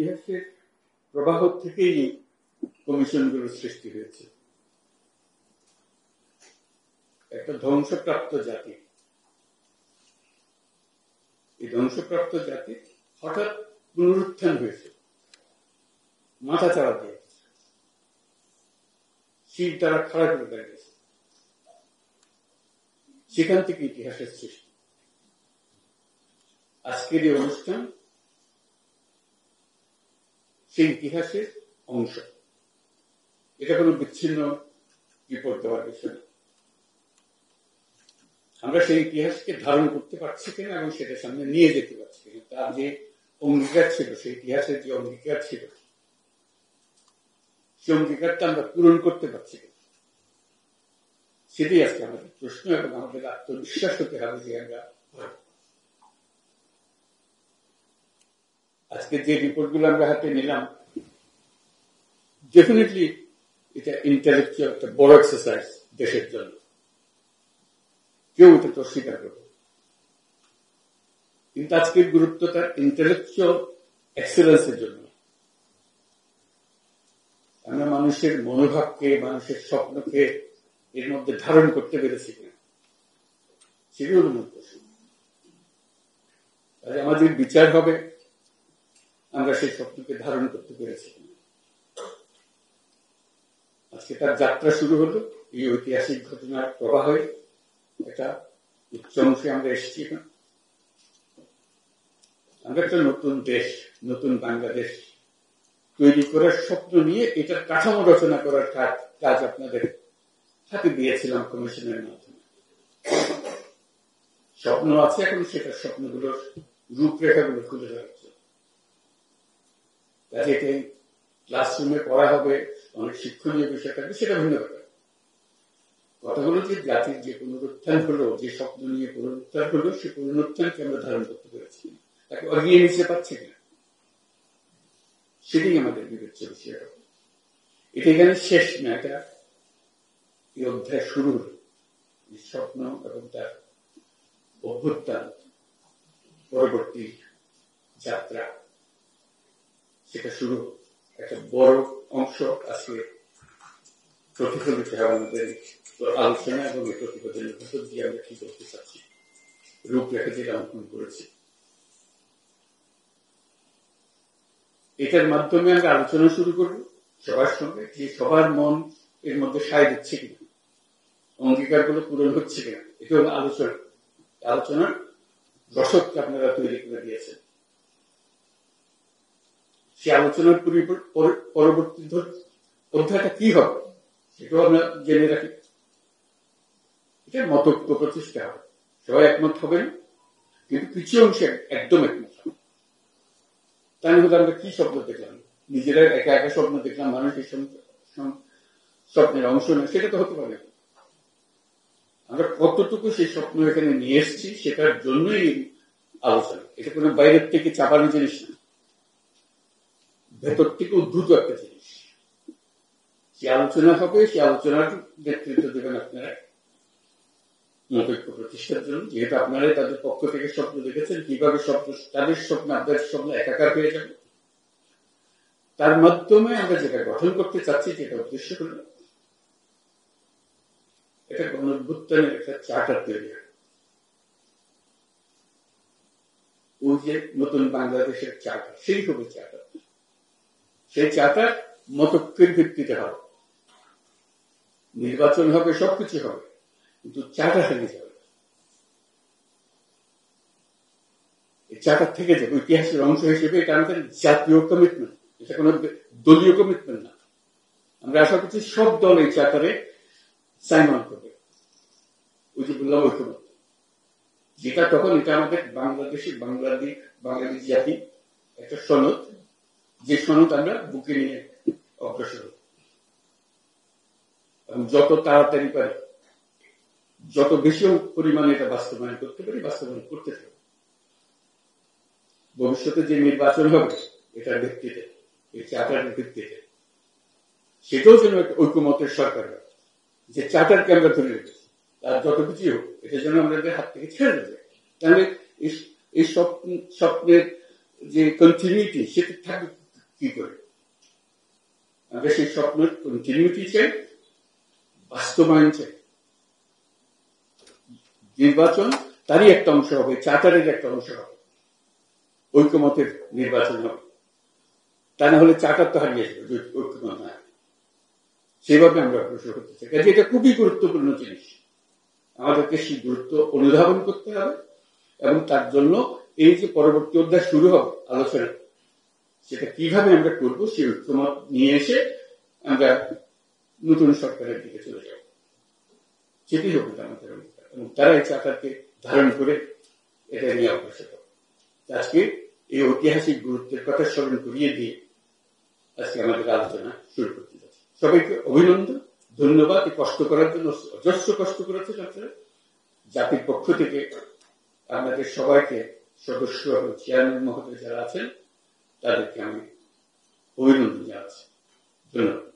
ইতিহাসের প্রবাহ থেকেই কমিশনগুলোর সৃষ্টি হয়েছে। একটা ধ্বংসপ্রাপ্ত জাতি, এই ধ্বংসপ্রাপ্ত জাতি হঠাৎ পুনরুত্থান হয়েছে, মাথা চাড়া দিয়েছে, শির তারা খাড়া করে দাঁড়িয়েছে। সেখান থেকে ইতিহাসের সৃষ্টি। আজকের এই অনুষ্ঠান সেই ইতিহাসের অংশ। এটা কোনো বিচ্ছিন্ন রিপোর্ট দেওয়ার বিষয় না। আমরা সেই ইতিহাসকে ধারণ করতে পারছি কিনা এবং সেটা সামনে নিয়ে যেতে পারছি কিনা, তার যে অঙ্গীকার ছিল, সেই ইতিহাসের যে অঙ্গীকার ছিল, সেই অঙ্গীকারটা আমরা পূরণ করতে পারছি কিনা, সেটাই আজকে আমাদের প্রশ্ন। এবং আমাদের আত্মবিশ্বাস হতে হবে যে আমরা আজকে যে রিপোর্টগুলো আমরা হাতে নিলাম, ডেফিনেটলি এটা ইন্টেলেকচুয়াল একটা বড় এক্সারসাইজ দেশের জন্য। কেউ এটা তো স্বীকার করবে, কিন্তু আজকের গুরুত্বটা ইন্টেলেকচুয়াল এক্সেলেন্সের জন্য। আমরা মানুষের মনোভাবকে, মানুষের স্বপ্নকে এর মধ্যে ধারণ করতে পেরেছি কিনা, সেগুলো হল মূল প্রশ্ন। তাহলে আমাদের বিচার হবে আমরা সেই স্বপ্নকে ধারণ করতে পেরেছি কিনা। আজকে তার যাত্রা শুরু হলো এই ঐতিহাসিক ঘটনার প্রবাহে। একটা উচ্চ অংশে আমরা এসেছি। আমরা একটা নতুন দেশ, নতুন বাংলাদেশ তৈরি করার স্বপ্ন নিয়ে এটার কাঠামো রচনা করার কাজ আপনাদের হাতে দিয়েছিলাম কমিশনের মাধ্যমে। স্বপ্ন আছে, এখন সেটা স্বপ্নগুলোর রূপরেখাগুলো খুলে যাচ্ছে। কাজে এটাই ক্লাসরুমে পড়া হবে, অনেক শিক্ষণীয় বিষয় থাকবে, সেটা ভিন্ন ব্যাপার। কথাগুলো যে জাতির যে পুনরুত্থান হলো, যে স্বপ্ন নিয়ে পুনরুত্থান হলো, সে পুনরুত্থানকে আমরা ধারণ করতে পেরেছি, তাকে এগিয়ে নিতে পারছি কিনা, সেটাই আমাদের বিবেচ্য বিষয় হবে। এটা এখানে শেষ না, এটা এই অধ্যায় শুরু হল। স্বপ্ন এবং তার অভ্যুত্থান পরবর্তী যাত্রা, সেটা শুরু। একটা বড় অংশ আজকে প্রতিফলিত হবে আমাদের আলোচনা এবং এই প্রতিবেদনের ভেতর দিয়ে আমরা কি করতে চাচ্ছি, রূপরেখা যেটা অঙ্কন করেছি। এটার মাধ্যমে আমরা আলোচনা শুরু করব সবার সঙ্গে, যে সবার মন এর মধ্যে সায় দিচ্ছে কিনা, অঙ্গীকারগুলো পূরণ হচ্ছে কিনা। এটা হল আলোচনা। আলোচনার রসদকে আপনারা তৈরি করে দিয়েছেন। সে আলোচনার পরবর্তী অধ্যায়টা কি হবে সেটাও আমরা জেনে রাখি। এটা মতৈক্য প্রতিষ্ঠা হবে, সবাই একমত হবে না, কিন্তু কিছু অংশে একদম একমত হবে। তাই হলে আমরা কি স্বপ্ন দেখলাম, নিজেরা একা একা স্বপ্ন দেখলাম, মানুষ এই স্বপ্নের অংশ নেই, সেটা তো হতে পারে। আমরা কতটুকু সেই স্বপ্ন এখানে নিয়ে এসেছি সেটার জন্যই আলোচনা। এটা কোনো বাইরের থেকে চাপানো জিনিস না, ভেতর থেকে উদ্ভূত একটা জিনিস। সে আলোচনা হবে, সে আলোচনার নেতৃত্ব দেবেন আপনারা মতৈক্য প্রতিষ্ঠার জন্য। যেহেতু আপনারা তাদের পক্ষ থেকে স্বপ্ন দেখেছেন, কিভাবে স্বপ্ন, তাদের স্বপ্ন আপনাদের স্বপ্ন একাকার হয়ে যাবে, তার মাধ্যমে আমরা যেটা গঠন করতে চাচ্ছি, যেটা উদ্দেশ্য হল এটা গণঅভ্যুত্থানের একটা চার্টার তৈরি হয়। ওই যে নতুন বাংলাদেশের চার্টার, সেই হবে চার্টার। সেই চার্টার মতৈক্যের ভিত্তিতে হবে, নির্বাচন হবে, সবকিছু হবে, কিন্তু চার্টার থেকে যাবে। এই চার্টার থেকে যাবে ইতিহাসের অংশ হিসেবে। এটা আমাদের জাতীয় কমিটমেন্ট, এটা কোন দলীয় কমিটমেন্ট না। আমরা আশা করছি সব দল এই চার্টারে সাইন অন করবে। ওই যে বললাম ঐক্যমত, যেটা তখন এটা আমাদের বাংলাদেশি বাঙালি জাতি একটা সনদ, যে সনদ আমরা বুকে নিয়ে অগ্রসর হব। যত তাড়াতাড়ি পারি, যত বেশি পরিমাণে এটা বাস্তবায়ন করতে পারি, বাস্তবায়ন করতে থাকবে। ভবিষ্যতে যে নির্বাচন হবে এটার ভিত্তিতে, এই চার্টারের ভিত্তিতে, সেটাও যেন একটা ঐক্যমতের সরকার হয়, যে চার্টারকে আমরা ধরে রেখেছি, তার যত কিছু হোক, এটা যেন আমাদের হাত থেকে ছেড়ে দেবে। তাহলে এই স্বপ্নের যে কন্টিনিউটি, সেটা কি করে আমরা সেই স্বপ্নের কন্টিনিউটি চাই, বাস্তবায়ন চাই। নির্বাচন তারই একটা অংশ হবে, চার্টারের একটা অংশ হবে, ঐক্যমতের নির্বাচন হবে। তা না হলে চার্টার তো হারিয়ে যাবে, ঐক্যমত না। সেভাবে আমরা অগ্রসর করতে চাই, কাজে এটা খুবই গুরুত্বপূর্ণ জিনিস। আমাদেরকে সেই গুরুত্ব অনুধাবন করতে হবে এবং তার জন্য এই যে পরবর্তী অধ্যায় শুরু হবে আলোচনা, সেটা কিভাবে আমরা করবো সেই ঐক্যমত নিয়ে এসে আমরা নতুন সরকারের দিকে চলে যাব, সেটি হবে আমাদের অধিকার। এবং তারা এই চাকাকে ধারণ করে এটা নিয়ে অগ্রসর হবে। আজকে এই ঐতিহাসিক গুরুত্বের কথা স্মরণ করিয়ে দিয়ে আজকে আমাদের আলোচনা শুরু করতে যাচ্ছি। সবাইকে অভিনন্দন, ধন্যবাদ। কষ্ট করার জন্য অজস্র কষ্ট করেছেন আপনারা। জাতির পক্ষ থেকে আপনাদের সবাইকে, সদস্য এবং চেয়ারম্যান মহোদয় যারা আছেন, তাদেরকে আমি অভিনন্দন জানাচ্ছি। ধন্যবাদ।